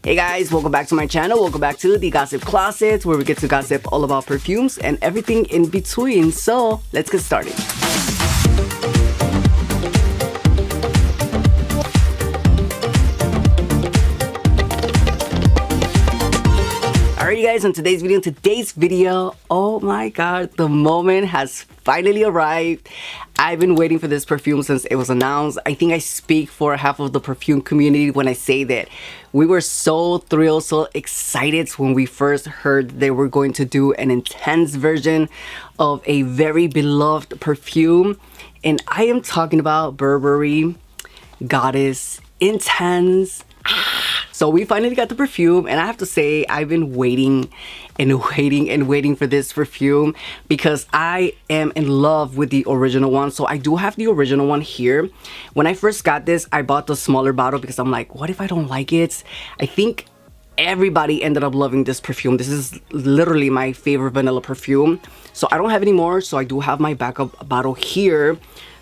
Hey guys, welcome back to my channel. Welcome back to the Gossip Closet, where we get to gossip all about perfumes and everything in between. So let's get started. Alright guys, in today's video, oh my god, the moment has finally arrived. I've been waiting for this perfume since it was announced. I think I speak for half of the perfume community when I say that we were so thrilled, so excited when we first heard they were going to do an intense version of a very beloved perfume. And I am talking about Burberry Goddess Intense. So we finally got the perfume, and I have to say I've been waiting for this perfume because I am in love with the original one. So I do have the original one here. When I first got this, I bought the smaller bottle because I'm like, what if I don't like it? I think everybody ended up loving this perfume. This is literally my favorite vanilla perfume. So I don't have any more, so I do have my backup bottle here.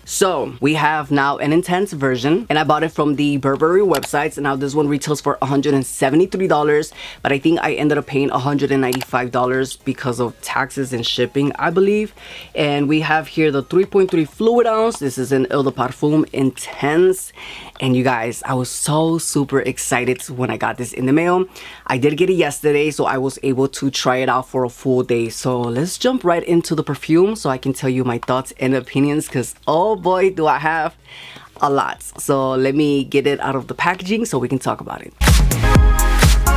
So we have now an intense version, and I bought it from the Burberry websites. Now this one retails for $173, but I think I ended up paying $195 because of taxes and shipping, I believe. And we have here the 3.3 fluid ounce. This is an Eau de Parfum Intense. And you guys, I was so super excited when I got this in the mail. I did get it yesterday, so I was able to try it out for a full day. So let's jump right into the perfume so I can tell you my thoughts and opinions, because oh boy, do I have a lot. So let me get it out of the packaging so we can talk about it.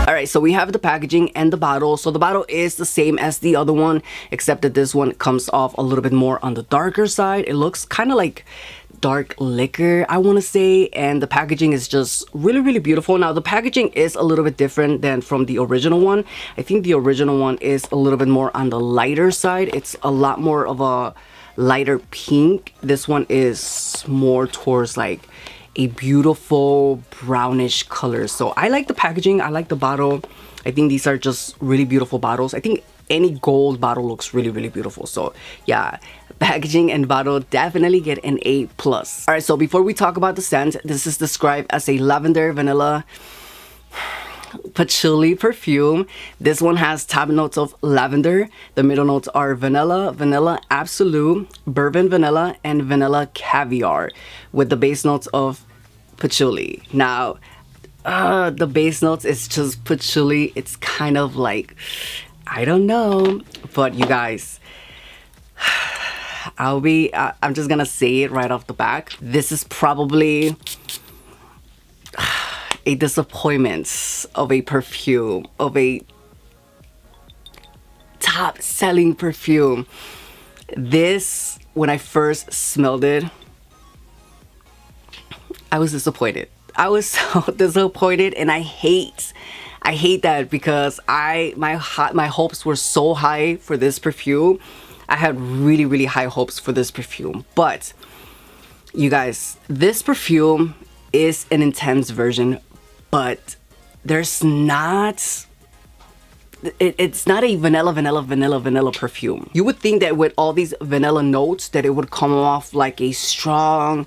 Alright, so we have the packaging and the bottle. So the bottle is the same as the other one, except that this one comes off a little bit more on the darker side. It looks kind of like dark liquor, I want to say, and the packaging is just really beautiful. Now the packaging is a little bit different than from the original one. I think the original one is a little bit more on the lighter side. It's a lot more of a lighter pink. This one is more towards like a beautiful brownish color. So I like the packaging, I like the bottle. I think these are just really beautiful bottles. I think any gold bottle looks really beautiful. So yeah, packaging and bottle definitely get an A+. All right, so before we talk about the scent, this is described as a lavender vanilla patchouli perfume. This one has top notes of lavender. The middle notes are vanilla, vanilla absolute, bourbon vanilla, and vanilla caviar, with the base notes of patchouli. Now the base notes is just patchouli. It's kind of like, I don't know, but you guys, I'm just gonna say it right off the back. This is probably a disappointment of a perfume, of a top selling perfume. This, when I first smelled it, I was disappointed. I was so disappointed, and I hate that because my hopes were so high for this perfume. I had really high hopes for this perfume. But you guys, this perfume is an intense version, but there's not, it's not a vanilla perfume. You would think that with all these vanilla notes that it would come off like a strong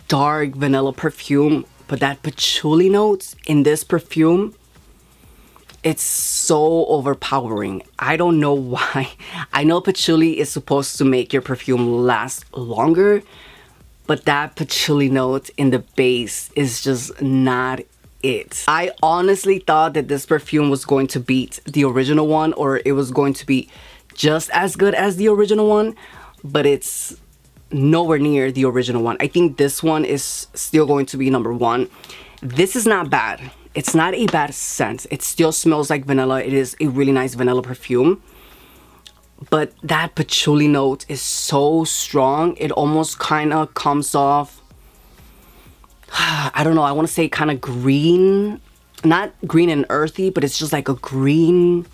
dark vanilla perfume, but that patchouli notes in this perfume, it's so overpowering. I don't know why. I know patchouli is supposed to make your perfume last longer, but that patchouli note in the base is just not it. I honestly thought that this perfume was going to beat the original one, or it was going to be just as good as the original one, but it's nowhere near the original one. I think this one is still going to be number one. This is not bad. It's not a bad scent. It still smells like vanilla. It is a really nice vanilla perfume. But that patchouli note is so strong. It almost kind of comes off, I don't know, I want to say kind of green. Not green and earthy, but it's just like a green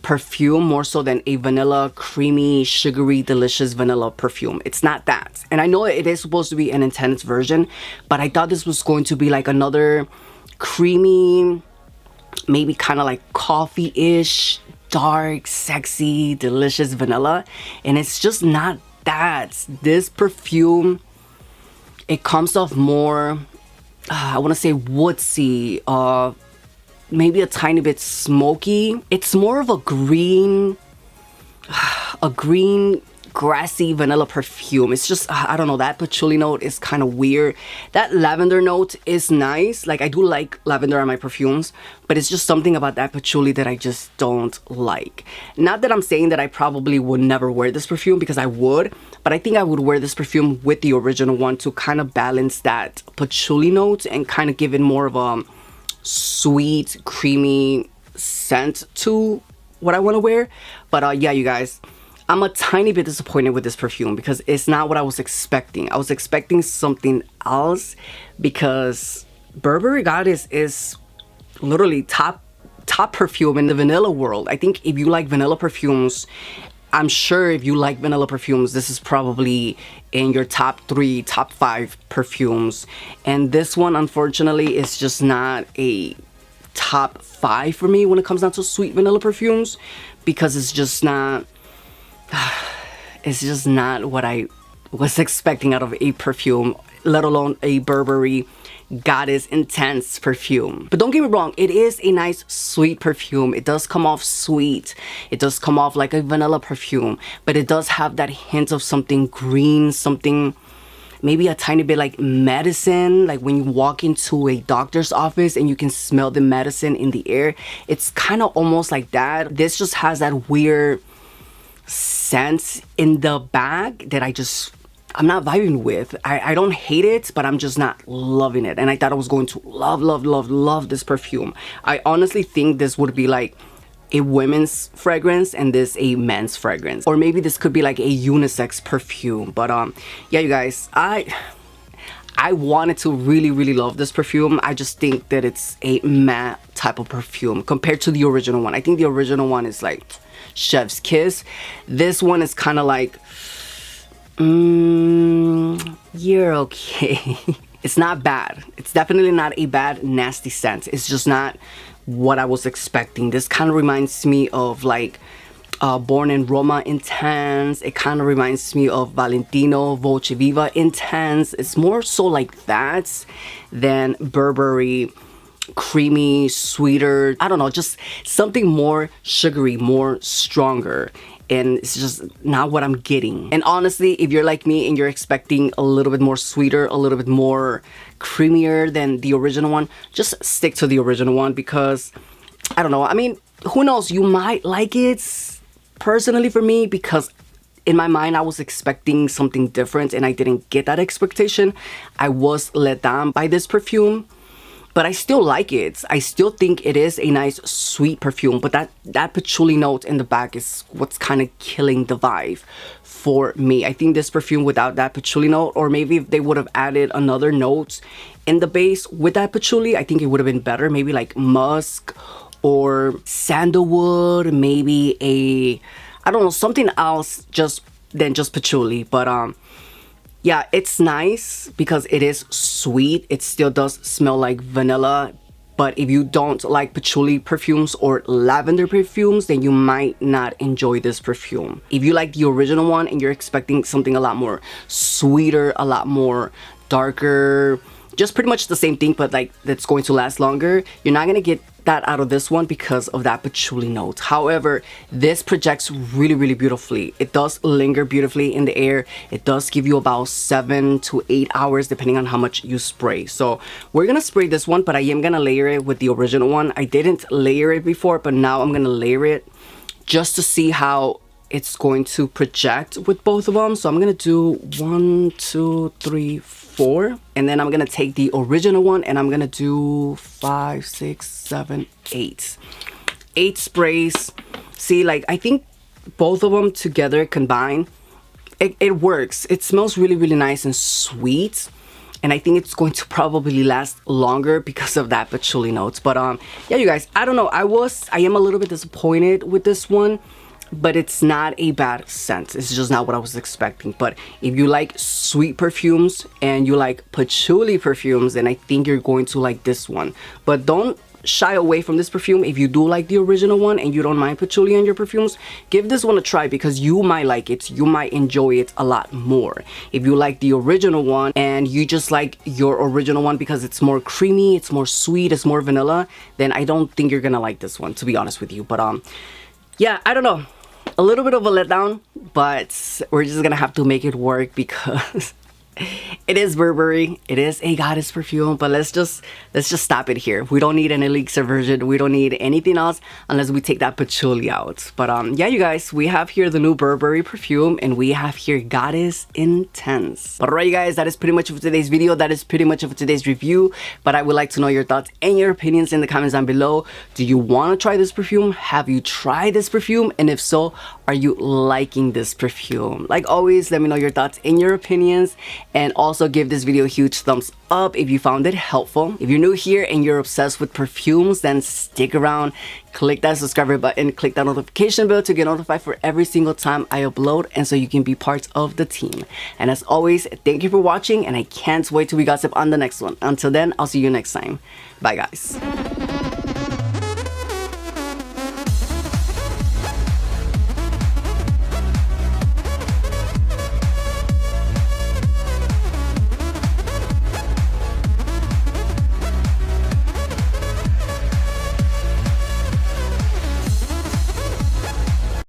perfume more so than a vanilla, creamy, sugary, delicious vanilla perfume. It's not that. And I know it is supposed to be an intense version, but I thought this was going to be like another creamy, maybe kind of like coffee-ish, dark, sexy, delicious vanilla. And it's just not that. This perfume, it comes off more, I want to say woodsy, maybe a tiny bit smoky. It's more of a green grassy vanilla perfume. It's just, I don't know, that patchouli note is kind of weird. That lavender note is nice. Like, I do like lavender on my perfumes, but it's just something about that patchouli that I just don't like. Not that I'm saying that I probably would never wear this perfume, because I would, but I think I would wear this perfume with the original one to kind of balance that patchouli note and kind of give it more of a sweet, creamy scent to what I want to wear. But yeah, you guys, I'm a tiny bit disappointed with this perfume because it's not what I was expecting. I was expecting something else, because Burberry Goddess is literally top perfume in the vanilla world. I think if you like vanilla perfumes, I'm sure if you like vanilla perfumes, this is probably in your top 3, top 5 perfumes. And this one, unfortunately, is just not a top 5 for me when it comes down to sweet vanilla perfumes, because it's just not what I was expecting out of a perfume, let alone a Burberry Goddess Intense perfume. But don't get me wrong, it is a nice sweet perfume. It does come off sweet. It does come off like a vanilla perfume, but it does have that hint of something green, something maybe a tiny bit like medicine, like when you walk into a doctor's office and you can smell the medicine in the air. It's kind of almost like that. This just has that weird scent in the bag that I'm not vibing with. I don't hate it, but I'm just not loving it. And I thought I was going to love this perfume. I honestly think this would be like a women's fragrance and this a men's fragrance, or maybe this could be like a unisex perfume. But yeah, you guys, I wanted to really love this perfume. I just think that it's a matte type of perfume compared to the original one. I think the original one is like chef's kiss. This one is kind of like, you're okay. It's not bad. It's definitely not a bad, nasty scent. It's just not what I was expecting. This kind of reminds me of like Born in Roma Intense. It kind of reminds me of Valentino Voce Viva Intense. It's more so like that than Burberry creamy, sweeter, I don't know, just something more sugary, more stronger. And it's just not what I'm getting. And honestly, if you're like me and you're expecting a little bit more sweeter, a little bit more creamier than the original one, just stick to the original one, because I don't know, I mean, who knows, you might like it. Personally for me, because in my mind I was expecting something different and I didn't get that expectation. I was let down by this perfume, but I still like it. I still think it is a nice sweet perfume, but that patchouli note in the back is what's kind of killing the vibe for me. I think this perfume without that patchouli note, or maybe if they would have added another note in the base with that patchouli, I think it would have been better. Maybe like musk or sandalwood, maybe I don't know, something else than just patchouli. But yeah, it's nice because it is sweet. It still does smell like vanilla. But if you don't like patchouli perfumes or lavender perfumes, then you might not enjoy this perfume. If you like the original one and you're expecting something a lot more sweeter, a lot more darker, just pretty much the same thing, but like that's going to last longer, you're not gonna get that out of this one because of that patchouli note. However, this projects really beautifully. It does linger beautifully in the air. It does give you about 7 to 8 hours depending on how much you spray. So we're gonna spray this one, but I am gonna layer it with the original one. I didn't layer it before, but now I'm gonna layer it just to see how it's going to project with both of them. So I'm gonna do 1, 2, 3, 4, and then I'm gonna take the original one and I'm gonna do 5, 6, 7, 8 sprays. See, like, I think both of them together combined, it works. It smells really nice and sweet, and I think it's going to probably last longer because of that patchouli notes. But yeah, you guys, I don't know, I am a little bit disappointed with this one, but it's not a bad scent. It's just not what I was expecting. But if you like sweet perfumes and you like patchouli perfumes, then I think you're going to like this one. But don't shy away from this perfume, if you do like the original one and you don't mind patchouli in your perfumes, give this one a try because you might like it. You might enjoy it a lot more. If you like the original one and you just like your original one because it's more creamy, it's more sweet, it's more vanilla, then I don't think you're gonna like this one, to be honest with you. But yeah, I don't know, a little bit of a letdown, but we're just gonna have to make it work because it is Burberry, it is a goddess perfume. But let's just stop it here. We don't need an elixir version, we don't need anything else unless we take that patchouli out. But yeah, you guys, we have here the new Burberry perfume and we have here Goddess Intense. But alright, you guys, that is pretty much of today's video, that is pretty much of today's review. But I would like to know your thoughts and your opinions in the comments down below. Do you want to try this perfume? Have you tried this perfume? And if so, are you liking this perfume? Like always, let me know your thoughts and your opinions, and also give this video a huge thumbs up if you found it helpful. If you're new here and you're obsessed with perfumes, then stick around, click that subscribe button, click that notification bell to get notified for every single time I upload, and so you can be part of the team. And as always, thank you for watching, and I can't wait till we gossip on the next one. Until then, I'll see you next time. Bye guys.